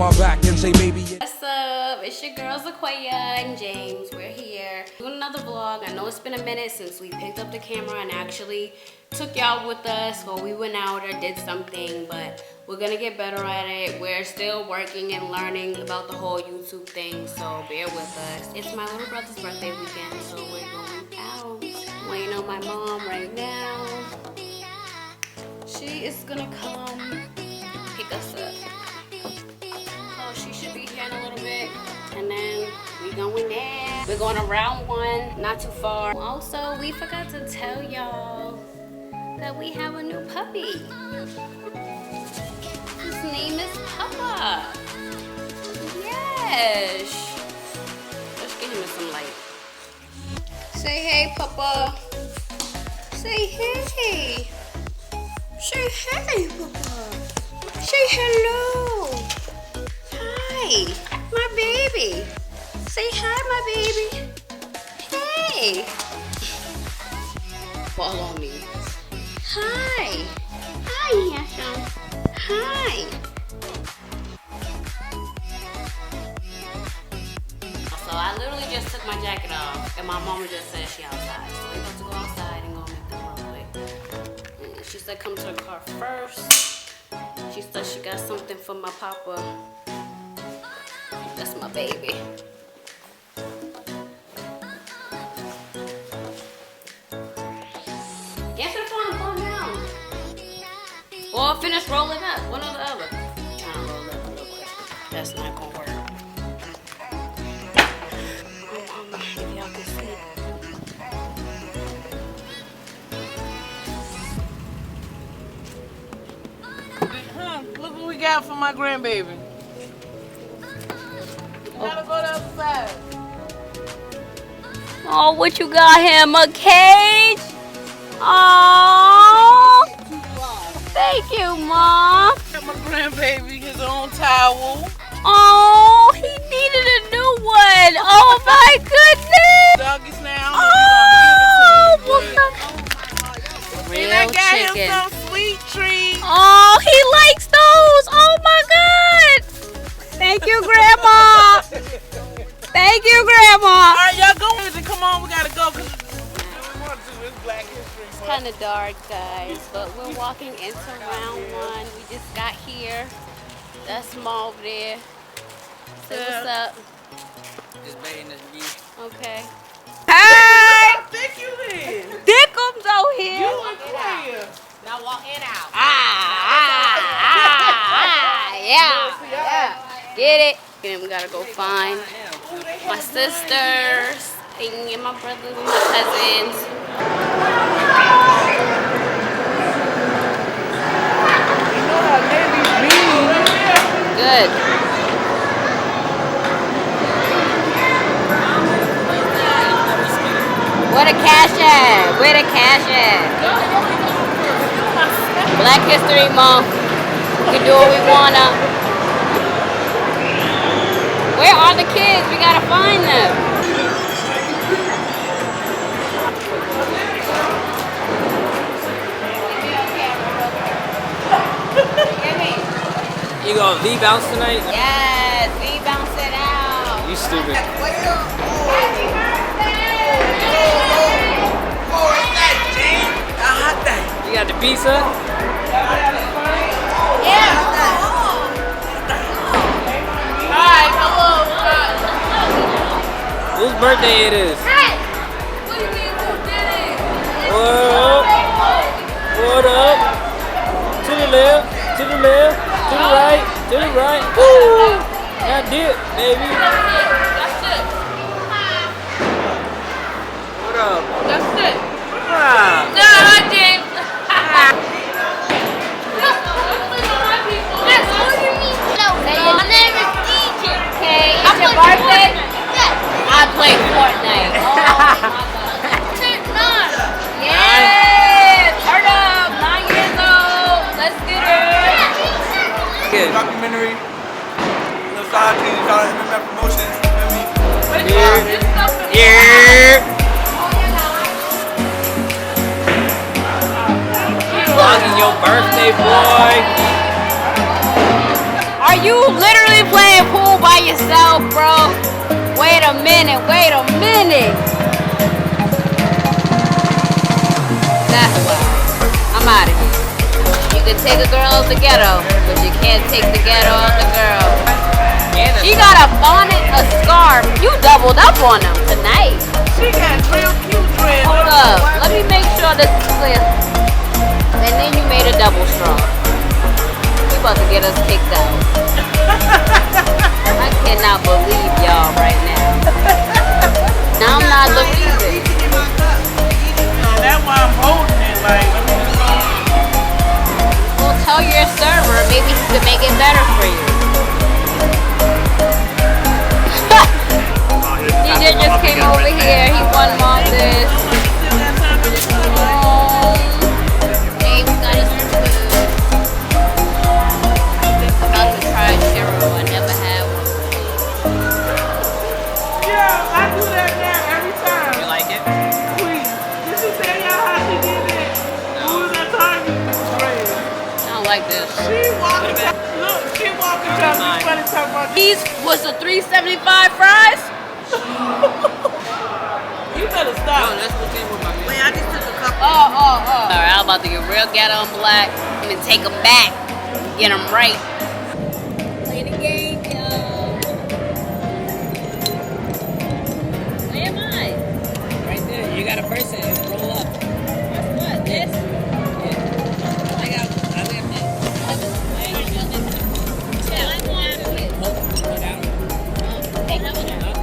my back and say, baby. What's up? It's your girl Zequaya and James. We're here doing another vlog. I know it's been a minute since we picked up the camera and actually took y'all with us, or we went out or did something, but we're gonna get better at it. We're still working and learning about the whole YouTube thing, so bear with us. It's my little brother's birthday weekend, so we're going out. Waiting on my mom right now. She is gonna come pick us up. So she should be here in a little bit, and then we going there. We're going to round one, not too far. Also, we forgot to tell y'all that we have a new puppy. His name is Papa. Yes. Let's get him some light. Say hey, Papa. Say hey. Say hey, Papa. Say hello. Hi, my baby. Say hi, my baby. Hey. Follow me. Hi. Hi, handsome. Hi. So I literally just took my jacket off, and my mama just said she outside. So we're about to go outside and go make the runway. And she said come to the car first. She said she got something for my papa. That's my baby. Answer the phone and calm down. Or finish rolling up. One or the other. I'm trying to roll up real quick. That's not gonna work. If y'all can see. Look what we got for my grandbaby. Gotta go to the other side. Oh, what you got him? A cage? Oh, thank you, Mom. Got my grandbaby his own towel. Oh, he needed a new one. Oh my goodness. Doggies now. Oh, And I got him some sweet treats. Oh, he likes those. Oh my God. Thank you, Grandma. Thank you, Grandma. All right, y'all go ahead and come on. We gotta go. It's kind of dark, guys, but we're walking into round one. We just got here. That's Mom over there. Say what's up. Just baiting this view. Okay. Hey! How thick you is? Dickums out here. You look here. Now walk in out. Yeah. Get it. And we gotta go find my sisters and my brothers and my cousins. Good. Where the cash at? Where the cash at? Black History Month. We can do what we wanna. Where are the kids? We gotta find them. You gonna V-bounce tonight? Yes, we bounce it out. You stupid. Happy birthday! You got the pizza? Yeah. Alright, hello. Whose birthday it is? Hey! What do you mean who did it? What up? What up? To the left, to the left, to the right, to the right. Woo! That dip, baby. That's it. What up? That's it. Wow. Nah, James. Yes, what do you mean? My name is DJ. Okay, it's your birthday? Yes. I play Fortnite. Oh my God. Yeah. Turn up. 9 years old. Let's get it. Good. Documentary. Nostalgia, y'all MMA promotions. Yeah. Vlogging your birthday, boy. Are you literally playing pool by yourself, bro? Wait a minute, wait a minute. That's why. I'm out of here. You can take a girl out the ghetto, but you can't take the ghetto out the girl. She got a bonnet, a scarf. You doubled up on them tonight. She got real cute dreads. Hold up. Let me make sure this is clear. And then you made a double straw. You about to get us kicked out. I cannot believe y'all right now. Now I'm not the reason. That's why I'm holding it. Like, Well, tell your server. Maybe he could make it better for you. DJ just came over here. He won all this. James got his food. About to try Shiro. I never had one. yeah, I do that now every time. You like it? Please. Did she tell y'all how she did it? Who was that Target? Dreads. I don't like this. She walking. Look, she walking trying to be funny talking about this. These was the $3.75 fries. You better stop. That's what came with my meal. Wait, I just took a couple. All right, I'm about to get real ghetto and black and take them back, get them right. Play the game, y'all. Where am I? Right there. You got a person. Roll up. What? This? I got Yeah, I want it. Put out. Take that one out.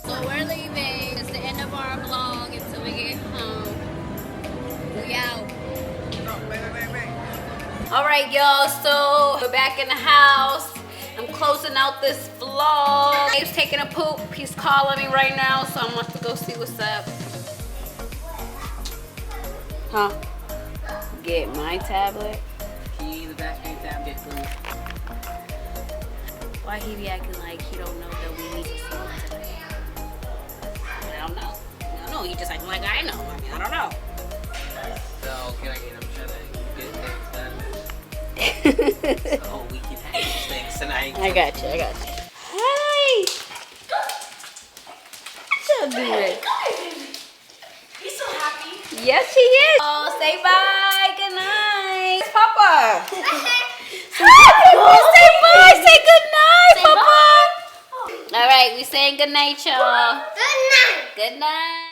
So we're leaving. It's the end of our vlog until we get home. We out. All right, y'all. So we're back in the house. I'm closing out this vlog. Dave's taking a poop. He's calling me right now, so I'm about to go see what's up. Huh? Get my tablet. Key, the battery tablet, please. Why he be acting like he don't know that we need to smoke today? I don't know. I don't know. He just acting like I know. I mean, I don't know. So, can I get him to get things done? So we can have these things tonight. I got you. Hey! What y'all doing? He's so happy. Yes, he is. Oh, say bye. Good night. Papa. Say bye. Say good night, Papa. All right, we saying good night, y'all. Good night. Good night.